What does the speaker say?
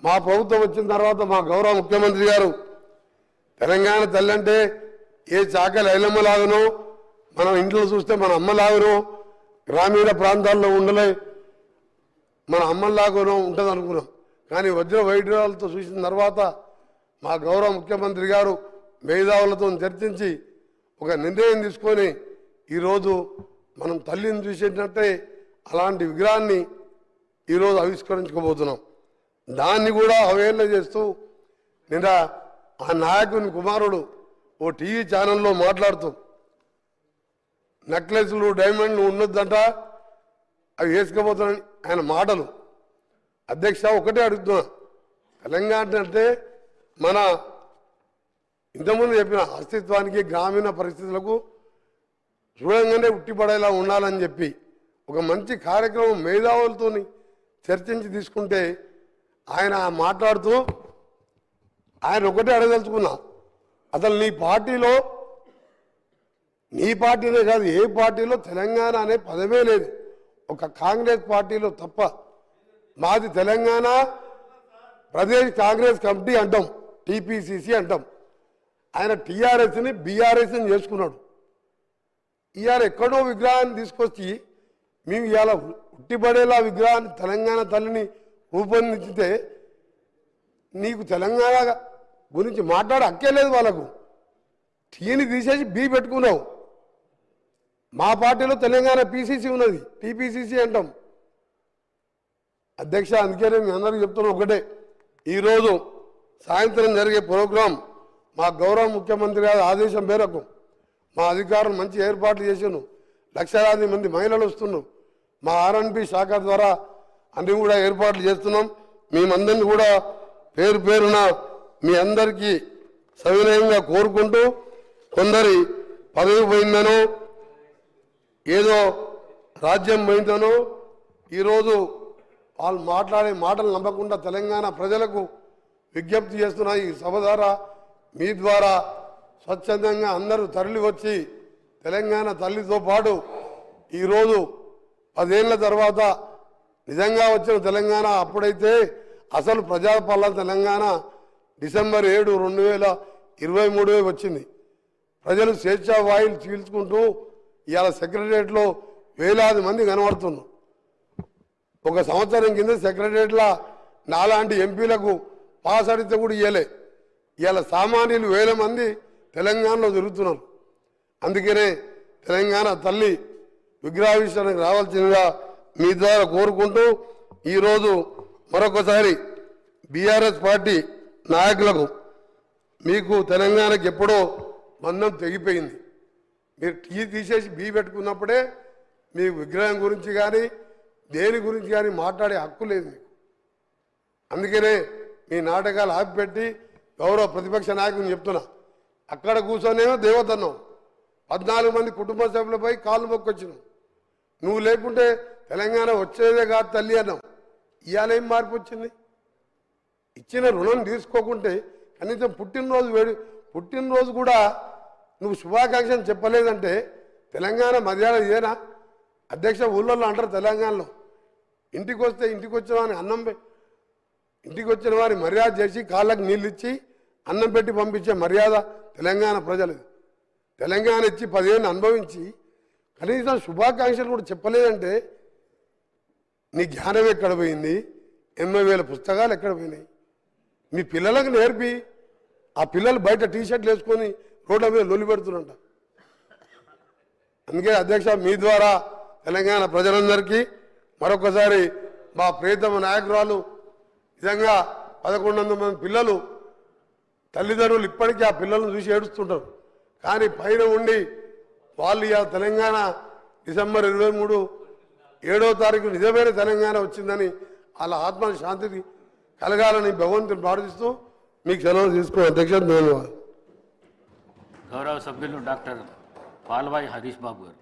మా ప్రభుత్వం వచ్చిన తర్వాత మా గౌరవ ముఖ్యమంత్రి గారు తెలంగాణ తల్లి అంటే ఏ చాకలి ఐలమ్మలాగనో మనం ఇంట్లో చూస్తే మన అమ్మలాగనో గ్రామీణ ప్రాంతాల్లో ఉండలే మన అమ్మలాగనో ఉంటుంది అనుకున్నాం. కానీ వజ్ర వైఢూర్యాలతో చూసిన తర్వాత మా గౌరవ ముఖ్యమంత్రి గారు మేధావులతో చర్చించి ఒక నిర్ణయం తీసుకొని ఈరోజు మనం తల్లిని చూసేటట్టే అలాంటి విగ్రహాన్ని ఈరోజు ఆవిష్కరించుకోబోతున్నాం. దాన్ని కూడా అవహేళన చేస్తూ నిన్న ఆ నాయకుని కుమారుడు ఓ టీవీ ఛానల్లో మాట్లాడుతూ నెక్లెస్లు డైమండ్లు ఉండొద్దంట అవి వేసుకుపోతున్నాయి ఆయన మాటలు. అధ్యక్ష ఒకటే అడుగుతున్నా, తెలంగాణ అంటే మన ఇంతకుముందు చెప్పిన అస్తిత్వానికి గ్రామీణ పరిస్థితులకు చూడంగానే ఉట్టిపడేలా ఉండాలని చెప్పి ఒక మంచి కార్యక్రమం మేధావులతో చర్చించి తీసుకుంటే ఆయన మాట్లాడుతూ ఆయన ఒకటే అడగదలుచుకున్నా, అసలు నీ పార్టీనే కాదు ఏ పార్టీలో తెలంగాణ అనే పదమే లేదు, ఒక కాంగ్రెస్ పార్టీలో తప్ప. మాది తెలంగాణ ప్రదేశ్ కాంగ్రెస్ కమిటీ అంటాం, టీపీసీసీ అంటాం. ఆయన టీఆర్ఎస్ని బీఆర్ఎస్ని చేసుకున్నాడు. ఇవాళ ఎక్కడో విగ్రహాన్ని తీసుకొచ్చి మేము ఇవాళ ఉట్టిపడేలా విగ్రహాన్ని తెలంగాణ తల్లిని రూపొందించితే నీకు తెలంగాణ గురించి మాట్లాడే హక్కే లేదు. వాళ్ళకు టీని తీసేసి బీ పెట్టుకున్నావు. మా పార్టీలో తెలంగాణ పీసీసీ ఉన్నది, టీపీసీసీ అంటాం. అధ్యక్ష అందుకనే మీ అందరికీ చెప్తున్నా ఒకటే, ఈరోజు సాయంత్రం జరిగే ప్రోగ్రాం మా గౌరవ ముఖ్యమంత్రి గారి ఆదేశం మేరకు మా అధికారులు మంచి ఏర్పాట్లు చేసాను. లక్షలాది మంది మహిళలు వస్తున్నారు. మా ఆర్ఎన్బి శాఖ ద్వారా అన్ని కూడా ఏర్పాట్లు చేస్తున్నాం. మేమందరినీ కూడా పేరు పేరున మీ అందరికీ సవినయంగా కోరుకుంటూ, కొందరి పదవి పోయిందనో ఏదో రాజ్యం పోయిందనో ఈరోజు వాళ్ళు మాట్లాడే మాటలు నమ్మకుండా తెలంగాణ ప్రజలకు విజ్ఞప్తి చేస్తున్నా. ఈ సభ ద్వారా మీ ద్వారా స్వచ్ఛందంగా అందరూ తరలి వచ్చి తెలంగాణ తల్లితో పాటు ఈరోజు 10 ఏళ్ల తర్వాత నిజంగా వచ్చిన తెలంగాణ అప్పుడైతే అసలు ప్రజాపాలన తెలంగాణ డిసెంబర్ 7, 2023 వచ్చింది. ప్రజలు స్వేచ్ఛా వాయులు చీల్చుకుంటూ ఇవాళ సెక్రటరియట్లో వేలాది మంది కనబడుతున్నారు. ఒక సంవత్సరం కింద సెక్రటరియట్లో నాలాంటి ఎంపీలకు పాస్ అడిగితే కూడా ఇవ్వలే. ఇవాళ సామాన్యులు వేల మంది తెలంగాణలో తిరుగుతున్నారు. అందుకనే తెలంగాణ తల్లి విగ్రహావిష్కరణకు రావాల్సిందిగా మీ ద్వారా కోరుకుంటూ ఈరోజు మరొకసారి బీఆర్ఎస్ పార్టీ నాయకులకు మీకు తెలంగాణకు ఎప్పుడో బంధం తెగిపోయింది. మీరు టీ తీసేసి బీ పెట్టుకున్నప్పుడే మీ విగ్రహం గురించి కానీ దేని గురించి కానీ మాట్లాడే హక్కు లేదు మీకు. అందుకనే మీ నాటకాలు ఆపిపెట్టి గౌరవ ప్రతిపక్ష నాయకుని చెప్తున్నా, అక్కడ కూర్చొనేమో దేవతన్నావు, 14 మంది కుటుంబ సభ్యులపై కాళ్ళు మొక్కొచ్చినావు. నువ్వు లేకుంటే తెలంగాణ వచ్చేదే కాదు తల్లి అన్నావు. ఇవాళ ఏం మార్పు వచ్చింది? ఇచ్చిన రుణం తీసుకోకుంటే కనీసం పుట్టినరోజు కూడా నువ్వు శుభాకాంక్షలు చెప్పలేదంటే తెలంగాణ మర్యాద ఇదేనా? అధ్యక్ష ఊళ్ళో అంటారు తెలంగాణలో ఇంటికి వస్తే ఇంటికి వచ్చిన వారిని ఇంటికి వచ్చిన వారి మర్యాద చేసి కాళ్ళకు నీళ్ళు ఇచ్చి అన్నం పెట్టి పంపించే మర్యాద తెలంగాణ ప్రజలు. తెలంగాణ ఇచ్చి 10 ఏళ్ళు అనుభవించి కనీసం శుభాకాంక్షలు కూడా చెప్పలేదంటే నీ జ్ఞానం ఎక్కడ పోయింది? 80,000 పుస్తకాలు ఎక్కడ పోయినాయి? మీ పిల్లలకు నేర్పి ఆ పిల్లలు బయట టీషర్ట్లు వేసుకొని రోడ్ల మీద లొల్లి పెడుతున్నంట. అందుకే అధ్యక్ష మీ ద్వారా తెలంగాణ ప్రజలందరికీ మరొకసారి మా ప్రియతమ నాయకురాలు నిజంగా 1100 మంది పిల్లలు తల్లిదండ్రులు ఇప్పటికీ ఆ పిల్లలను చూసి ఏడుస్తుంటారు. కానీ పైన ఉండి వాళ్ళు ఇవాళ తెలంగాణ డిసెంబర్ 23, 7వ తారీఖు నిజమైన తెలంగాణ వచ్చిందని వాళ్ళ ఆత్మ శాంతిని కలగాలని భగవంతుని ప్రార్థిస్తూ మీకు సెలవు తీసుకునే అధ్యక్ష ధన్యవాదాలు. గౌరవ సభ్యులు డాక్టర్ పాల్వాయి హరీష్ బాబు గారు.